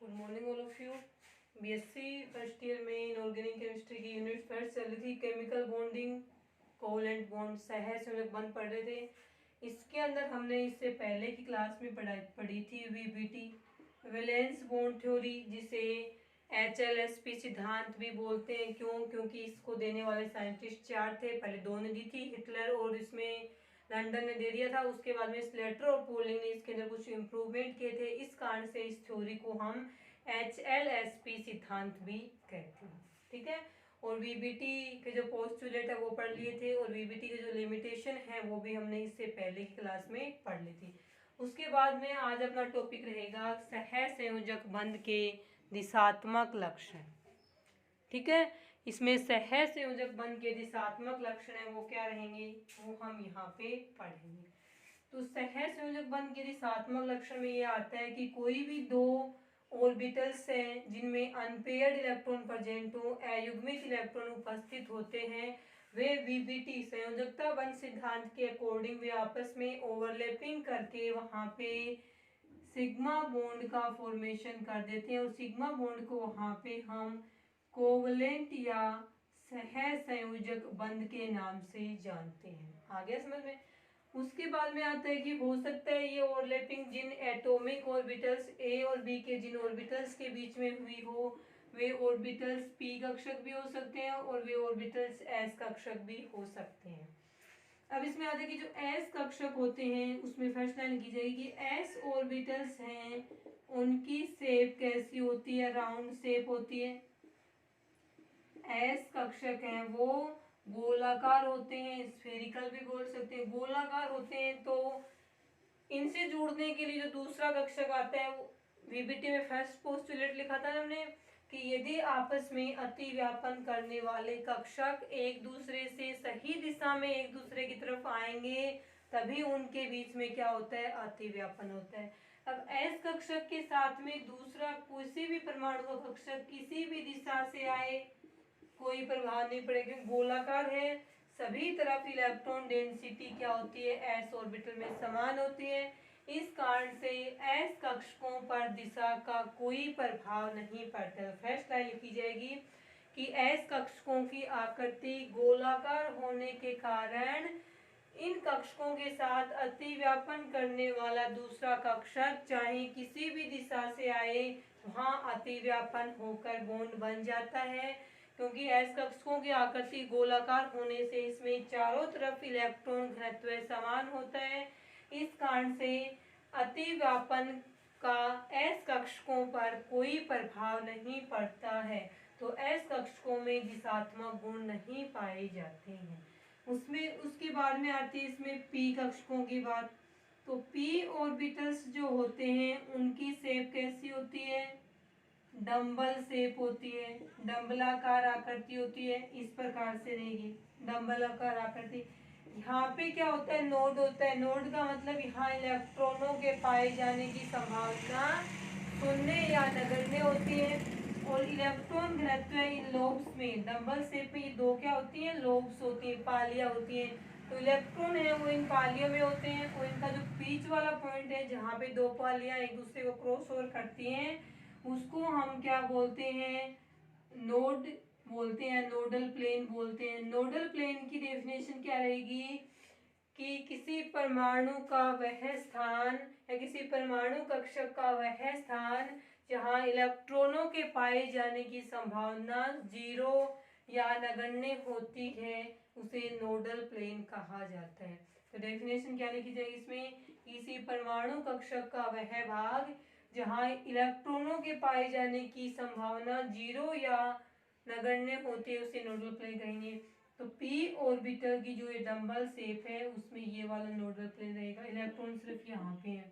Good morning all of you. BSc first year में inorganic chemistry की unit first चल रही थी। केमिकल बॉन्डिंग, कोवलेंट बॉन्ड, सह संयोजक बंध पढ़ रहे थे। इसके अंदर हमने इससे पहले की क्लास में पढ़ी थी वीबीटी, वैलेंस बॉन्ड थ्योरी, जिसे HLSP सिद्धांत भी बोलते हैं। क्योंकि इसको देने वाले साइंटिस्ट चार थे। पहले दो ने दी थी, हिटलर और इसमें लंदन ने दे दिया था। उसके बाद में स्लेटर और पोलिंग ने इसके अंदर कुछ इम्प्रूवमेंट किए थे। इस कारण से इस थ्योरी को हम HLSP सिद्धांत भी कहते हैं। ठीक है। और वीबीटी के जो पोस्टुलेट है वो पढ़ लिए थे, और वीबीटी के जो लिमिटेशन है वो भी हमने इससे पहले की क्लास में पढ़ ली थी। उसके बाद में आज अपना टॉपिक रहेगा सहसंयोजक बंध के दिशात्मक लक्षण। ठीक है। इसमें सहसंयोजक बंध के दिशात्मक लक्षण है वो क्या रहेंगे, वो हम यहाँ पे पढ़ेंगे। तो सहसंयोजक बंध के दिशात्मक लक्षण में ये आता है कि कोई भी दो ऑर्बिटल्स हैं जिनमें अनपेयर्ड इलेक्ट्रॉन प्रेजेंट हो, अयुग्मित इलेक्ट्रॉन उपस्थित होते हैं, वे वीबीटी संयोजकता बंध सिद्धांत के अकॉर्डिंग वे आपस में ओवरलैपिंग करके वहां पे सिग्मा बॉन्ड का फॉर्मेशन कर देते हैं, और सिग्मा बॉन्ड को वहां पे हम कोवलेंट या सहसंयोजक बंध के नाम से जानते हैं। आ गया समझ में। उसके बाद में आता है कि हो सकता है ये ओवरलैपिंग जिन एटॉमिक ऑर्बिटल्स ए और बी के जिन ऑर्बिटल्स के बीच में हुई हो, वे ऑर्बिटल्स पी कक्षक भी हो सकते हैं और वे ऑर्बिटल्स एस कक्षक भी हो सकते हैं। अब इसमें आता है कि जो एस कक्षक होते हैं उसमें फर्स्ट लाइन की जाएगी कि एस ऑर्बिटल्स हैं उनकी शेप कैसी होती है, राउंड शेप होती है। एस कक्षक हैं वो गोलाकार होते हैं, स्फेरिकल भी बोल सकते हैं, गोलाकार होते हैं। तो इनसे जुड़ने के लिए जो दूसरा कक्षक आता है, वो वीबीटी में फर्स्ट पोस्टुलेट लिखा था हमने कि यदि आपस में अति व्यापन करने वाले कक्षक एक दूसरे से सही दिशा में एक दूसरे की तरफ आएंगे तभी उनके बीच में क्या होता है, अति व्यापन होता है। अब एस कक्षक के साथ में दूसरा किसी भी परमाणु का कक्षक किसी भी दिशा से आए कोई प्रभाव नहीं पड़ेगा, क्योंकि गोलाकार है। सभी तरफ इलेक्ट्रॉन डेंसिटी क्या होती है, एस ऑर्बिटल में समान होती है। इस कारण से एस कक्षकों पर दिशा का कोई प्रभाव नहीं पड़ता। फर्स्ट लाइन लिखी जाएगी कि एस कक्षकों की आकृति गोलाकार होने के कारण इन कक्षकों के साथ अतिव्यापन करने वाला दूसरा कक्षक चाहे किसी भी दिशा से आए वहां अतिव्यापन होकर बॉन्ड बन जाता है। क्योंकि एस कक्षकों की आकृति गोलाकार होने से इसमें चारों तरफ इलेक्ट्रॉन घनत्व समान होता है। इस कारण से अतिव्यापन का एस कक्षकों पर कोई प्रभाव नहीं पड़ता है। तो एस कक्षकों में दिशात्मक गुण नहीं पाए जाते हैं। उसमें उसके बाद में आती है इसमें पी कक्षकों की बात। तो पी ऑर्बिटल्स जो होते हैं उनकी शेप कैसी होती है, डंबल शेप होती है, डंबलाकार आकृति होती है। इस प्रकार से रहेगी डंबलाकार आकृति। यहाँ पे क्या होता है, नोड होता है। नोड का मतलब यहाँ इलेक्ट्रॉनों के पाए जाने की संभावना शून्य या नगण्य होती है। और इलेक्ट्रॉन घनत्व इन लोब्स में, डंबल शेप में दो क्या होती है, लोब्स होती है, पालियां होती हैं। तो इलेक्ट्रॉन है वो इन पालियों में होते हैं, और इनका जो बीच वाला पॉइंट है जहाँ पे दो पालियां एक दूसरे को क्रॉस ओवर करती हैं उसको हम क्या बोलते हैं, नोड बोलते हैं, नोडल प्लेन बोलते हैं। नोडल प्लेन की डेफिनेशन क्या रहेगी कि किसी परमाणु का वह स्थान या किसी परमाणु कक्षक का वह स्थान जहां इलेक्ट्रॉनों के पाए जाने की संभावना 0 या नगण्य होती है उसे नोडल प्लेन कहा जाता है। तो डेफिनेशन क्या लिखी जाएगी इसमें, किसी परमाणु कक्षक का वह भाग जहां इलेक्ट्रॉनों के पाए जाने की संभावना 0 या नगण्य होती है उसे नोडल प्लेन कहेंगे। तो पी ऑर्बिटल की जो ये डंबल शेप है उसमें ये वाला नोडल प्लेन रहेगा, इलेक्ट्रॉन सिर्फ यहाँ पे है।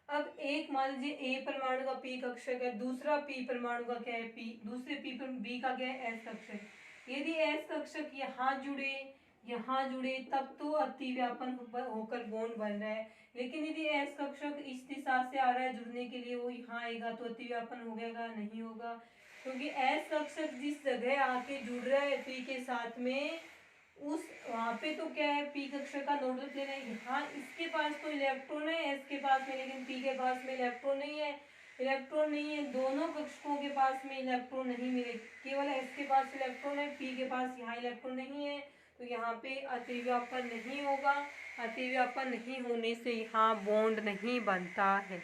अब एक मान लीजिए ए परमाणु का पी कक्षक है, दूसरा पी परमाणु का क्या है, पी, दूसरे पी पर बी का क्या है, एस कक्षक। यदि एस कक्षक यहाँ जुड़े तब तो अतिव्यापन होकर बॉन्ड बन रहा है। लेकिन यदि एस कक्षक इस दिशा से आ रहा है जुड़ने के लिए, वो यहाँ आएगा तो अतिव्यापन हो गएगा, नहीं होगा। क्योंकि एस कक्षक जिस जगह आके जुड़ रहा है पी के साथ में, उस वहां पे तो क्या है, पी कक्षक का नोडल प्लेन है। यहाँ इसके पास तो इलेक्ट्रॉन है एस के पास में, लेकिन पी के पास में इलेक्ट्रॉन नहीं है। इलेक्ट्रॉन नहीं है, दोनों कक्षकों के पास में इलेक्ट्रॉन नहीं मिले, केवल एस के पास इलेक्ट्रॉन है, पी के पास यहाँ इलेक्ट्रॉन नहीं है, तो यहाँ पे अतिव्यापन नहीं होगा। अतिव्यापन नहीं होने से यहाँ बॉन्ड नहीं बनता है।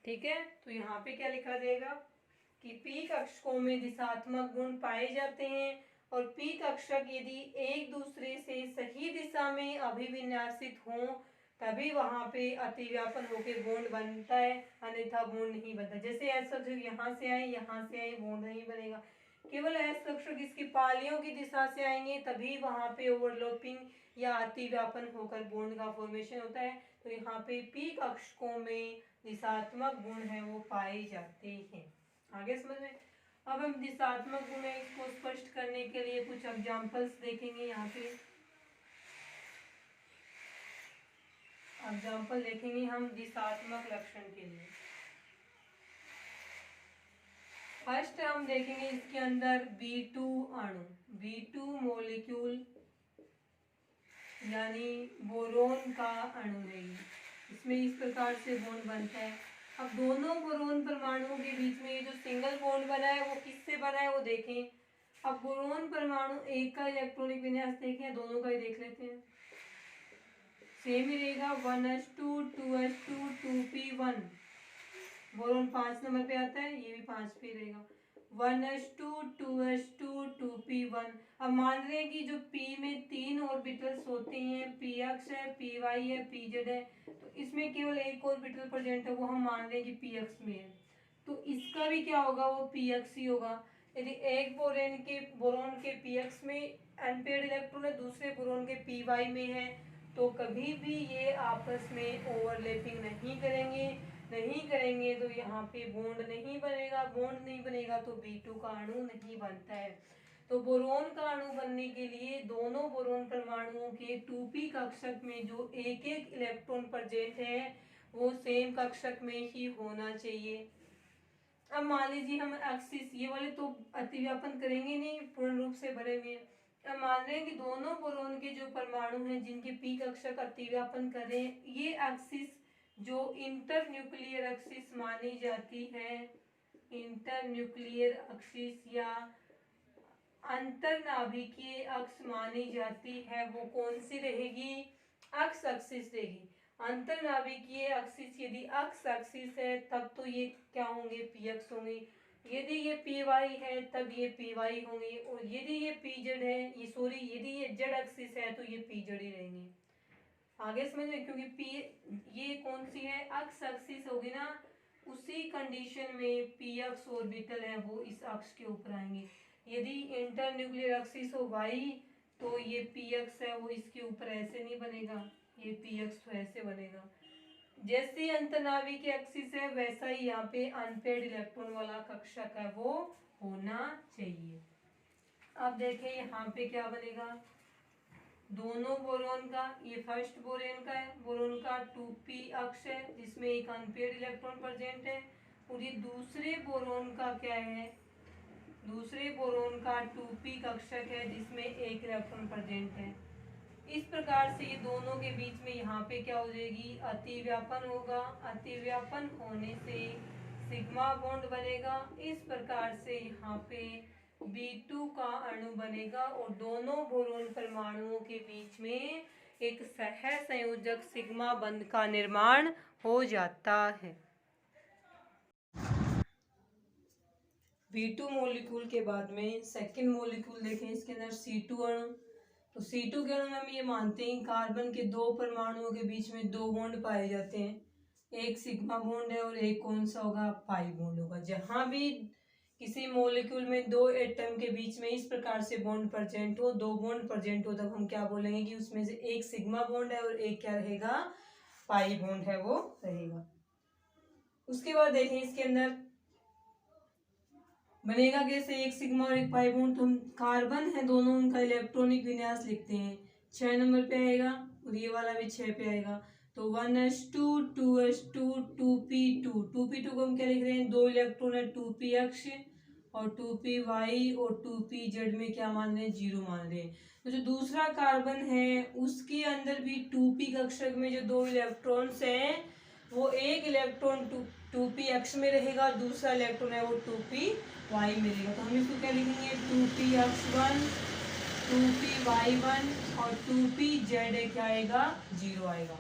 ठीक है, तो यहाँ पे क्या लिखा जाएगा कि पी कक्षकों में दिशात्मक गुण पाए जाते हैं और पी कक्षक यदि एक दूसरे से सही दिशा में अभिविन्यासित हों तभी वहां पे अतिव्यापन होकर बॉन्ड बनता है, अन्यथा बॉन्ड नहीं बनता। जैसे एस कक्षक यहाँ से आए बॉन्ड नहीं बनेगा। केवल एस कक्षक इसकी पालियों की दिशा से आएंगे तभी वहां पे ओवरलैपिंग या अतिव्यापन होकर बॉन्ड का फॉर्मेशन होता है। तो यहाँ पे पी कक्षकों में दिशात्मक गुण है वो पाए जाते हैं। आगे समझ में। अब हम दिशात्मक गुण है इसको स्पष्ट करने के लिए कुछ एग्जांपल्स देखेंगे। यहाँ पे एग्जांपल देखेंगे हम दिशात्मक लक्षण के लिए। फर्स्ट हम देखेंगे इसके अंदर B2 अणु, B2 मॉलिक्यूल यानी बोरोन का अणु है। इसमें इस प्रकार से बॉन्ड बनता है। अब दोनों बोरोन परमाणुओं के बीच में ये जो सिंगल बॉन्ड बना है वो किससे बना है वो देखें। अब बोरोन परमाणु एक का इलेक्ट्रॉनिक विन्यास देखें, दोनों का ही देख लेते हैं। सेम ही रहेगा 1s2 2s2 2p1। Boron 5 number पे आता है, ये भी 5 पे रहेगा। 1s2 2s2 2p1। अब मान रहे हैं कि जो p में 3 ऑर्बिटल्स होते हैं, px है, py है, pz है, तो इसमें केवल एक ऑर्बिटल प्रेजेंट है, वो हम मान रहे हैं कि px में है, तो इसका भी क्या होगा, वो px ही होगा। यदि एक बोरोन के px में अनपेयर्ड इलेक्ट्रॉन है, दूसरे बोरोन के py में है, तो कभी भी ये आपस में ओवरलैपिंग नहीं करेंगे तो यहाँ पे बॉन्ड नहीं बनेगा। बॉन्ड नहीं बनेगा तो B2 का अणु नहीं बनता है। तो बोरोन का अणु बनने के लिए दोनों बोरोन परमाणुओं के 2p कक्षक में जो एक एक इलेक्ट्रॉन प्रेजेंट है वो सेम कक्षक में ही होना चाहिए। अब मान लीजिए हम एक्सिस, ये वाले तो अतिव्यापन करेंगे नहीं, पूर्ण रूप से भरे हुए। अब मान रहे हैं कि दोनों बोरोन के जो परमाणु हैं जिनके p कक्षक अतिव्यापन करें, ये एक्सिस जो इंटर न्यूक्लियर एक्सिस मानी जाती है, इंटर न्यूक्लियर एक्सिस या अंतर नाभिकीय अक्ष मानी जाती है, वो कौन सी रहेगी, अक्स एक्सिस रहेगी। अंतर नाभिकीय एक्सिस यदि अक्स एक्सिस है तब तो ये क्या होंगे, पी एक्स होंगे। यदि ये पी वाई है तब ये पी वाई होंगे, और यदि ये पी जेड है, ये सॉरी यदि ये जेड एक्सिस है तो ये पी जेड ही रहेंगे। आगे समझिए, क्योंकि पी ये कौन सी है, अक्स एक्सिस होगी ना, उसी कंडीशन में पी एक्स ऑर्बिटल है वो इस अक्ष के ऊपर आएंगे। यदि इंटर न्यूक्लियर एक्सिस हो वाई तो ये पी एक्स है वो इसके ऊपर ऐसे नहीं बनेगा, ये पी एक्स तो ऐसे बनेगा। जैसे अंतर्नाभिक एक्सिस है वैसा ही यहाँ पे अनपेयर्ड इलेक्ट्रॉन वाला कक्षक है वो होना चाहिए। अब देखें यहाँ पे क्या बनेगा, दोनों बोरोन का, ये फर्स्ट बोरोन का है, बोरोन का 2p अक्ष है जिसमें एक अनपेयर्ड इलेक्ट्रॉन प्रेजेंट है, और ये दूसरे बोरोन का क्या है, दूसरे बोरोन का 2p कक्षक है जिसमें एक इलेक्ट्रॉन प्रेजेंट है। इस प्रकार से ये दोनों के बीच में यहाँ पे क्या हो जाएगी, अतिव्यापन होगा। अतिव्यापन होने से सिग्मा बॉन्ड बनेगा। इस प्रकार से यहाँ पे B2 का अणु बनेगा और दोनों बोरोन परमाणुओं के बीच में एक सहसंयोजक सिग्मा बंध का निर्माण हो जाता है। B2 मॉलिक्यूल के बाद में सेकेंड मॉलिक्यूल देखें, इसके अंदर C2 अणु। तो C2 के अणु में हम ये मानते हैं कार्बन के दो परमाणुओं के बीच में दो बॉन्ड पाए जाते हैं, एक सिग्मा बॉन्ड है और एक कौन सा होगा, पाई बॉन्ड होगा। जहां भी किसी मॉलिक्यूल में दो एटम के बीच में इस प्रकार से बॉन्ड प्रेजेंट हो, दो बॉन्ड प्रेजेंट हो, तब हम क्या बोलेंगे कि उसमें से एक सिग्मा बॉन्ड है और एक क्या रहेगा, पाई बॉन्ड है वो रहेगा। उसके बाद देखें इसके अंदर बनेगा कैसे, एक सिग्मा और एक पाई बॉन्ड। तो हम कार्बन है दोनों, उनका इलेक्ट्रॉनिक विन्यास लिखते हैं, 6 नंबर पे आएगा और ये वाला भी 6 पे आएगा। तो 1s2 2s2 2p2, 2p2 को हम क्या लिख रहे हैं, दो इलेक्ट्रॉन है 2p अक्ष, और 2py और 2pz में क्या मान रहे हैं, 0 मान रहे हैं। तो जो दूसरा कार्बन है उसके अंदर भी 2p कक्षक में जो दो इलेक्ट्रॉन्स हैं वो एक इलेक्ट्रॉन 2p(x) में रहेगा, दूसरा इलेक्ट्रॉन है वो 2p(y) में रहेगा। तो हम इसको क्या लिखेंगे, 2p(x1), 2p(y1) और 2p(z) क्या आएगा, 0 आएगा।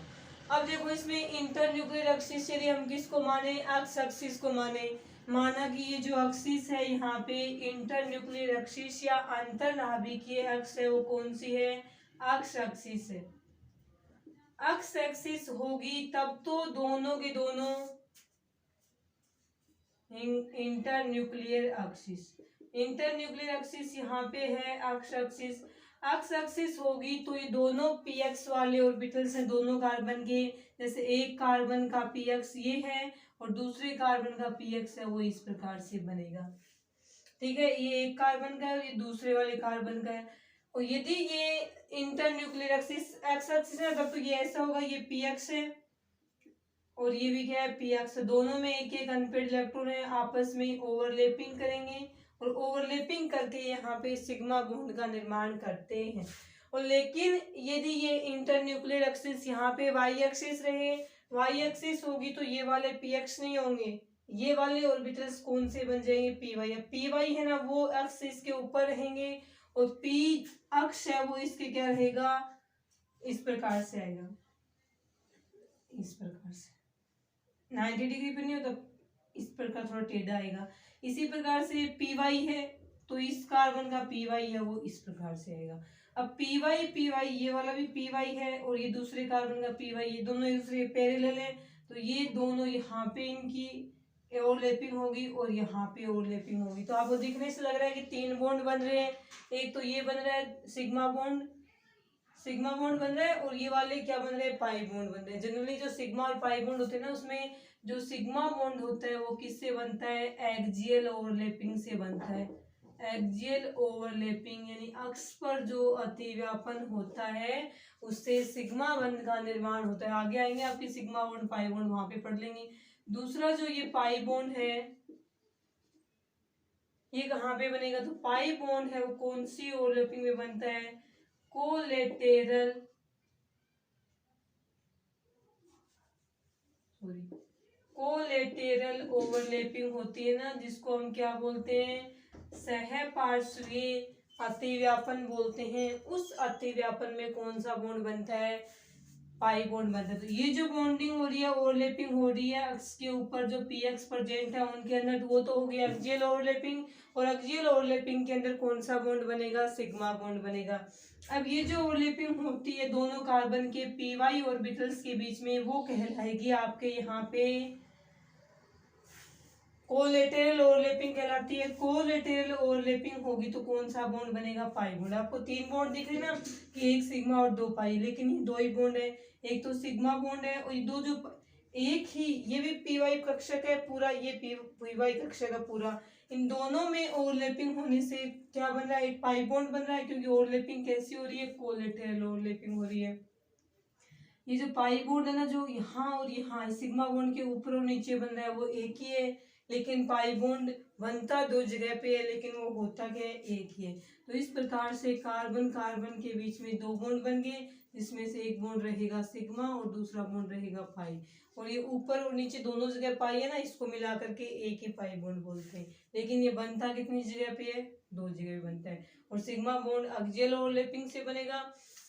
अब देखो इसमें इंटर न्यूक्लियर एक्सिस यदि हम किसको माने, एक्स एक्सिस को माने, माना कि ये जो एक्सिस है यहाँ पे इंटर न्यूक्लियर एक्सिस या अंतर नाभिकीय एक्स है वो कौन सी है, एक्स एक्सिस है। एक्स एक्सिस होगी तब तो दोनों के दोनों inter nuclear axis, inter nuclear axis यहाँ पे है एक्स एक्सिस, एक्स एक्सिस होगी तो ये दोनों px वाले ऑर्बिटल्स हैं दोनों कार्बन के, जैसे एक कार्बन का px ये है और दूसरे कार्बन का px है वो इस प्रकार से बनेगा। ठीक है, ये एक कार्बन का है और ये दूसरे वाले कार्बन का है। और यदि ये inter nuclear axis x axis है तब तो ये ऐसा होगा, ये px है और ये भी क्या है px, दोनों में एक एक अनपेड इलेक्ट्रॉन है, आपस में ओवरलैपिंग करेंगे और ओवरलैपिंग करके यहाँ पे सिग्मा बॉन्ड का निर्माण करते हैं। और लेकिन यदि ये इंटर न्यूक्लियर एक्सिस यहाँ पे y एक्सिस रहे, y एक्सिस होगी तो ये वाले px नहीं होंगे, ये वाले ऑर्बिटल्स कौन से बन जाएंगे, py। अब py है ना वो एक्सिस के ऊपर रहेंगे और p अक्ष है वो इसके क्या रहेगा, इस प्रकार से आएगा, इस प्रकार से 90 डिग्री पर नहीं होता, इस प्रकार थोड़ा टेढ़ा आएगा। इसी प्रकार से py है तो इस कार्बन का py है वो इस प्रकार से आएगा। अब py ये वाला भी py है और ये दूसरे कार्बन का py, ये दोनों एक दूसरे पैरेलल है तो ये दोनों यहाँ पे इनकी ओवरलैपिंग होगी और यहाँ पे ओवरलैपिंग होगी। तो आपको दिखने से लग रहा है कि 3 बॉन्ड बन रहे हैं, एक तो ये बन रहा है सिग्मा बॉन्ड बन रहा है और ये वाले क्या बन रहे हैं, पाई बॉन्ड बन रहे हैं। जनरली जो सिग्मा और पाई बॉन्ड होते हैं ना उसमें जो सिग्मा बॉन्ड होता है वो किससे बनता है, एक्सियल ओवरलैपिंग से बनता है। एक्सियल ओवरलैपिंग यानी अक्ष पर जो अतिव्यापन होता है उससे सिग्मा बॉन्ड का निर्माण होता है। आगे आएंगे आपकी सिग्मा बॉन्ड पाई बॉन्ड वहां पे पढ़ लेंगे। दूसरा जो ये पाई बॉन्ड है ये कहाँ पे बनेगा, तो पाई बॉन्ड है वो कौन सी ओवरलैपिंग में बनता है, कोलेटेरल कोलेटेरल ओवरलैपिंग होती है ना, जिसको हम क्या बोलते हैं, सहपार्श्वीय अतिव्यापन बोलते हैं। उस अतिव्यापन में कौन सा बॉन्ड बनता है, पाई बॉन्ड बनता है। तो ये जो बॉन्डिंग हो रही है ओवरलैपिंग हो रही है अक्ष के ऊपर जो px प्रेजेंट है उनके अंदर, वो तो हो गया एक्सियल ओवरलैपिंग। और एक्सियल ओवरलैपिंग के अंदर कौन सा बॉन्ड बनेगा, सिग्मा बॉन्ड बनेगा। अब ये जो ओवरलैपिंग होती है दोनों कार्बन के py ऑर्बिटल्स के बीच में वो कहलाएगी आपके यहाँ पे कोलेटरल ओवरलैपिंग कहलाती है। कोलेटरल ओवरलैपिंग होगी तो कौन सा बॉन्ड बनेगा, पाई बॉन्ड। आपको 3 बॉन्ड दिख रहे ना कि एक सिग्मा और 2 पाई, लेकिन ये 2 ही बॉन्ड है, एक तो सिग्मा बॉन्ड है और ये दो जो एक ही, ये भी py कक्षक है पूरा, ये py कक्षक है पूरा। इन दोनों में ओवरलैपिंग होने से क्या बन रहा है, एक पाई बॉन्ड बन रहा है, क्योंकि ओवरलैपिंग कैसी हो रही है, कोलेटरल ओवरलैपिंग हो रही है। ये जो पाई बॉन्ड है ना जो यहाँ और यहाँ सिग्मा बॉन्ड के ऊपर और नीचे बन रहा है वो एक ही है, लेकिन पाई बॉन्ड बनता 2 जगह पे है लेकिन वो होता क्या है, एक ही है। तो इस प्रकार से कार्बन कार्बन के बीच में 2 बॉन्ड बन गए, जिसमें से एक बॉन्ड रहेगा सिग्मा और दूसरा बॉन्ड रहेगा पाई। और ये ऊपर और नीचे दोनों जगह पाई है ना, इसको मिला करके एक ही पाई बॉन्ड बोलते हैं। लेकिन ये बनता कितनी जगह पे है, 2 जगह पे बनता है। और सिग्मा बॉन्ड एक्सियल ओवरलैपिंग से बनेगा।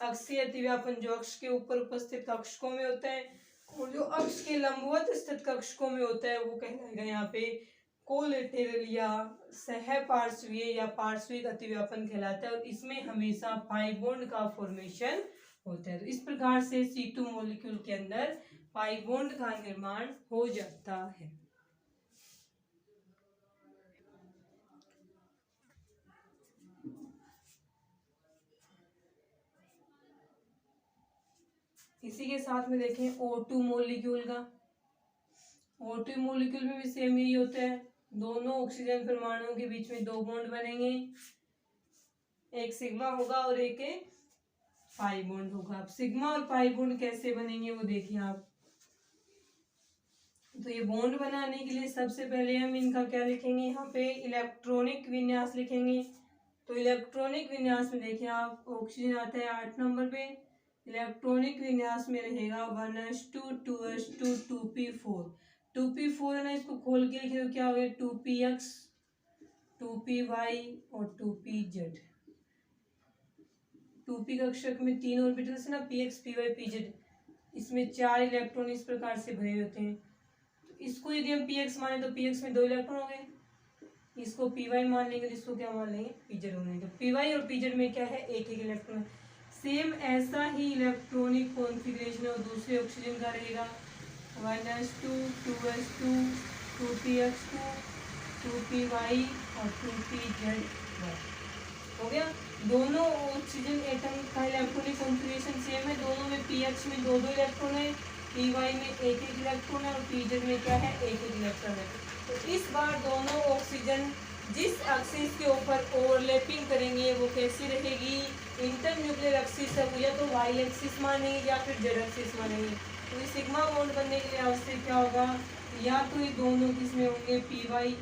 अक्षीय अतिव्यापन जो अक्ष के ऊपर उपस्थित कक्षकों में होता है और जो अक्ष के लंबवत स्थित कक्षकों में होता है वो कहलाएगा यहाँ पे कोलेटरल या सहपार्श्वीय या पार्श्विक अतिव्यापन कहलाता है। और इसमें हमेशा पाई बॉन्ड का फॉर्मेशन होता है। तो इस प्रकार से C2 मॉलिक्यूल के अंदर पाई बॉन्ड का निर्माण हो जाता है। इसी के साथ में देखें O2 मॉलिक्यूल का, O2 मॉलिक्यूल में भी सेम यही होता है, दोनों ऑक्सीजन परमाणुओं के बीच में 2 बॉन्ड बनेंगे, एक सिग्मा होगा और एक पाई बॉन्ड होगा। अब सिग्मा और पाई बॉन्ड कैसे बनेंगे वो देखिए आप। तो ये बॉन्ड बनाने के लिए सबसे पहले हम इनका क्या लिखेंगे, यहाँ पे इलेक्ट्रॉनिक विन्यास लिखेंगे। तो इलेक्ट्रॉनिक विन्यास में देखिए आप, ऑक्सीजन आता है 8 नंबर पे, इलेक्ट्रॉनिक विन्यास में रहेगा 1s2 2s2 2p4। 2p4 है ना, इसको खोल के लिखे तो क्या हो गया 2px 2py और 2pz। 2p कक्षक में 3 ऑर्बिटल्स है ना, px py pz, इसमें 4 इलेक्ट्रॉन इस प्रकार से भरे होते हैं। तो इसको यदि हम px माने तो px में 2 इलेक्ट्रॉन हो गए, इसको py मान लेंगे तो इसको क्या मान लेंगे pz हो गए। तो py और pz में क्या है एक एक इलेक्ट्रॉन। सेम ऐसा ही इलेक्ट्रॉनिक कॉन्फ़िगरेशन और दूसरे ऑक्सीजन का रहेगा 1s2 2s2 2px2 2py और 2pz हो गया। दोनों ऑक्सीजन एटम का इलेक्ट्रॉनिक कॉन्फ़िगरेशन सेम है, दोनों में px में 2-2 इलेक्ट्रॉन है, py में 1-1 इलेक्ट्रॉन है और pz में क्या है 1-1 इलेक्ट्रॉन है। तो इस बार दोनों ऑक्सीजन जिस एक्सिस के ऊपर ओवरलैपिंग करेंगे वो कैसी रहेगी, इंटरन्यूक्लियर एक्सिस है वो या तो वाई एक्सिस मानेंगे या फिर जेड एक्सिस मानेंगे। तो इस सिग्मा बॉन्ड बनने के लिए आवश्यक क्या होगा, या तो ये दोनों किसमें होंगे P Y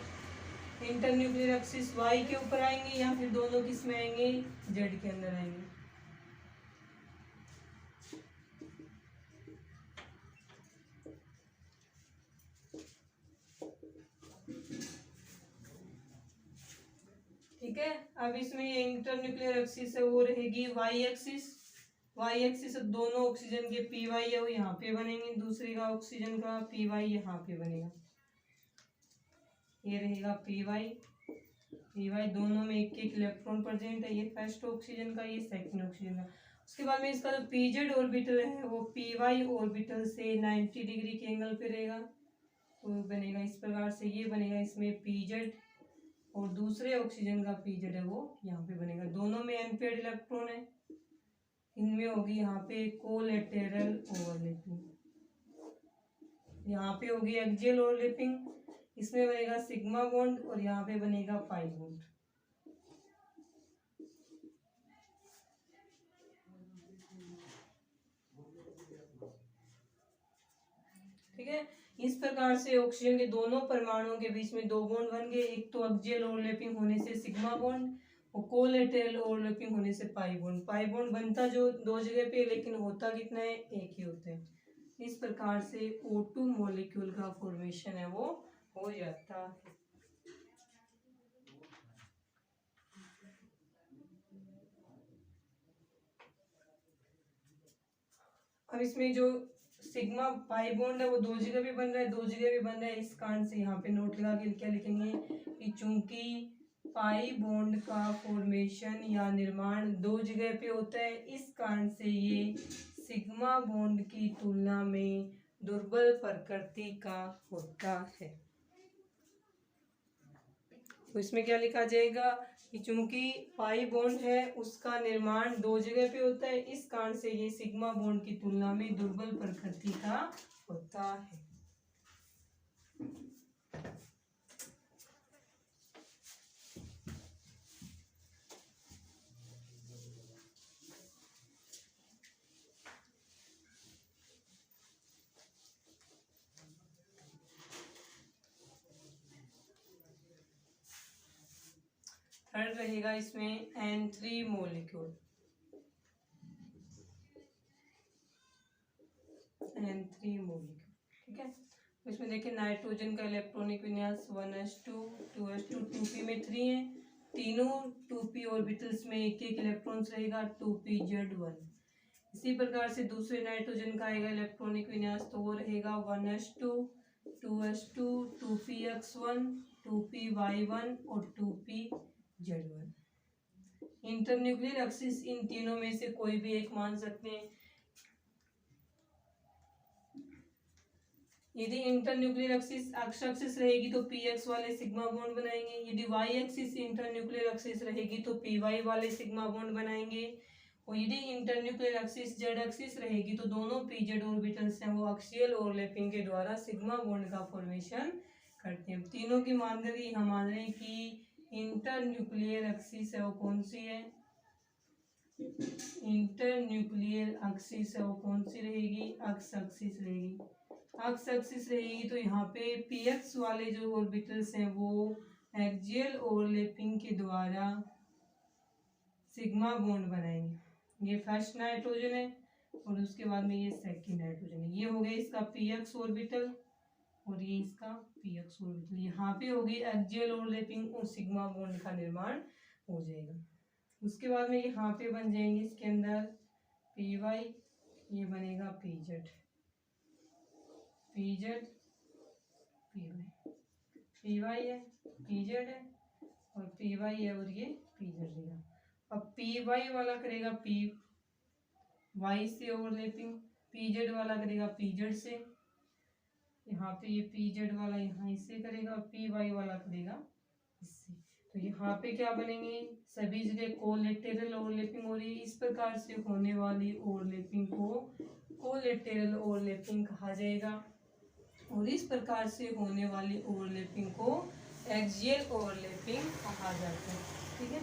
internuclear axis Y के ऊपर आएंगे या फिर दोनों किस में आएंगे जेड के अंदर आएंगे। ठीक है, अब इसमें ये इंटरन्यूक्लियर एक्सिस है वो रहेगी वाई एक्सिस। वाई एक्सिस दोनों ऑक्सीजन के पी वाई है वो यहाँ पे बनेंगे, दूसरे का ऑक्सीजन का पी वाई यहाँ पे बनेगा, ये रहेगा पी वाई पी वाई, दोनों में एक एक इलेक्ट्रॉन प्रेजेंट है, ये फर्स्ट ऑक्सीजन का ये सेकंड ऑक्सीजन का। उसके बाद में इसका जो पीजेड ऑर्बिटल है वो पी वाई ऑर्बिटल से 90 डिग्री के एंगल पे रहेगा, तो बनेगा इस प्रकार से, ये बनेगा इसमें पीजेड और दूसरे ऑक्सीजन का पीजेड है वो यहाँ पे बनेगा। दोनों में अनपेयर्ड इलेक्ट्रॉन है, इनमें होगी यहाँ पे कोलैटेरल ओवरलैपिंग, यहाँ पे होगी एक्सियल ओवरलैपिंग, इसमें बनेगा सिग्मा बॉन्ड और यहाँ पे बनेगा पाई बॉन्ड। ठीक है, इस प्रकार से ऑक्सीजन के दोनों परमाणुओं के बीच में 2 बॉन्ड बन गए, एक तो एक्सियल ओवरलैपिंग होने से सिग्मा बॉन्ड और कोलैटरल ओवरलैपिंग होने से पाई बॉन्ड। पाई बॉन्ड बनता जो 2 जगह पे लेकिन होता कितना है, एक ही होता है। इस प्रकार से O2 मॉलिक्यूल का फॉर्मेशन है वो हो जाता है। अब इसमें जो सिग्मा पाई बॉन्ड है वो 2 जगह पे बन रहा है, 2 जगह पे बन रहा है, इस कारण से यहाँ पे नोट लगा के क्या लिखेंगे कि चूंकि पाई बॉन्ड का फॉर्मेशन या निर्माण 2 जगह पे होता है, इस कारण से ये सिग्मा बॉन्ड की तुलना में दुर्बल प्रकृति का होता है। तो इसमें क्या लिखा जाएगा कि चूंकि पाई बॉन्ड है उसका निर्माण 2 जगह पे होता है, इस कारण से ये सिग्मा बॉन्ड की तुलना में दुर्बल प्रकृति का होता है। थर्ड रहेगा इसमें N3 मॉलिक्यूल, N3 मॉलिक्यूल। ठीक है, तो इसमें देखिए नाइट्रोजन का इलेक्ट्रॉनिक विन्यास 1s2 2s2 2p में 3 है, तीनों 2p ऑर्बिटल्स में एक एक इलेक्ट्रॉन्स रहेगा 2pz1। इसी प्रकार से दूसरे नाइट्रोजन का आएगा इलेक्ट्रॉनिक विन्यास, तो वो रहेगा 1s2 2s2 2px1 2py1 और 2pz1। इंटरन्यूक्लियर एक्सिस इन तीनों में से कोई भी एक मान सकते हैं। यदि इंटरन्यूक्लियर एक्सिस एक्स एक्सिस रहेगी तो px वाले सिग्मा बॉन्ड बनाएंगे, यदि y एक्सिस इंटरन्यूक्लियर एक्सिस रहेगी तो py वाले सिग्मा बॉन्ड बनाएंगे, और यदि इंटरन्यूक्लियर एक्सिस जेड एक्सिस रहेगी तो दोनों pz ऑर्बिटल्स हैं वो एक्सियल ओवरलैपिंग के द्वारा सिग्मा बॉन्ड का फॉर्मेशन करते हैं। तीनों की मानदंड हम मान रहे हैं कि इंटरन्यूक्लियर एक्सिस है वो कौन सी है, इंटरन्यूक्लियर एक्सिस है वो कौन सी रहेगी, एक्स एक्सिस रहेगी। एक्स एक्सिस रहेगी तो यहाँ पे px वाले जो ऑर्बिटल्स हैं वो एक्सियल ओवरलैपिंग के द्वारा सिग्मा बॉन्ड बनाएंगे। ये फर्स्ट नाइट्रोजन है और उसके बाद में ये सेकंड नाइट्रोजन है, ये हो गया इसका px ऑर्बिटल और ये इसका पी एक्स ऑर्बिटल। यहाँ पे होगी एक्सियल ओवरलैपिंग और सिग्मा बॉन्ड का निर्माण हो जाएगा। उसके बाद में यहाँ पे बन जाएंगे इसके अंदर पी वाई, ये बनेगा P Z, P Z P Y, P Y है पी जेड है और पी वाई है और ये पी जेड रहेगा। अब पी वाई वाला करेगा पी वाई से ओवरलैपिंग, पी जेड वाला करेगा पी जेड से, यहाँ पे ये पी जेड वाला यहाँ इससे करेगा, पी वाई वाला करेगा इससे। तो यहाँ पे क्या बनेंगे, सभी जगह कोलेटरल ओवरलैपिंग हो रही है। इस प्रकार से होने वाली ओवरलैपिंग को कोलेटरल ओवरलैपिंग कहा जाएगा और इस प्रकार से होने वाली ओवरलैपिंग को एक्सियल ओवरलैपिंग कहा जाता है। ठीक है,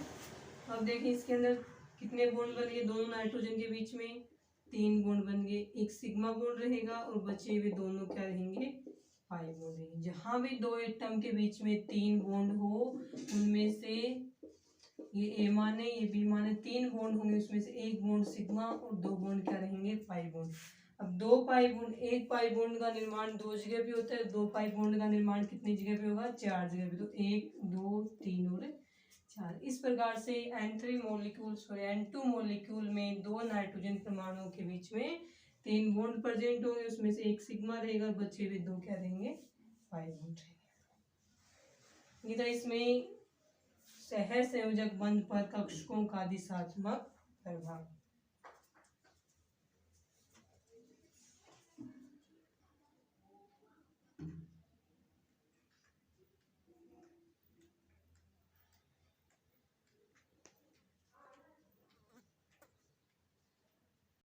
अब देखिए इसके अंदर कितने बॉन्ड बन गए, दोनों नाइट्रोजन के बीच में 3 बॉन्ड बन गए, एक सिग्मा बॉन्ड रहेगा और बचे हुए दोनों क्या रहेंगे, पाई बॉन्ड रहेंगे। जहां भी दो एटम के बीच में 3 बॉन्ड हो उनमें से ये ए माने ये बी माने 3 बॉन्ड होंगे, उसमें से एक बॉन्ड सिग्मा और 2 बॉन्ड क्या रहेंगे, पाई बॉन्ड। अब 2 पाई बॉन्ड, एक पाई बॉन्ड का निर्माण 2 जगह पे होता है, 2 पाई बॉन्ड का निर्माण कितनी जगह पे होगा, 4 जगह पे। तो 1 2 3 और 4। इस प्रकार से N3 molecule sorry N2 molecule में 2 नाइट्रोजन परमाणुओं के बीच में 3 बॉन्ड प्रेजेंट होंगे, उसमें से एक सिग्मा रहेगा, बचे हुए 2 क्या रहेंगे, पाई बॉन्ड रहेंगे। इधर इसमें सहसंयोजक बंध पर कक्षकों का दिशात्मक प्रभाव।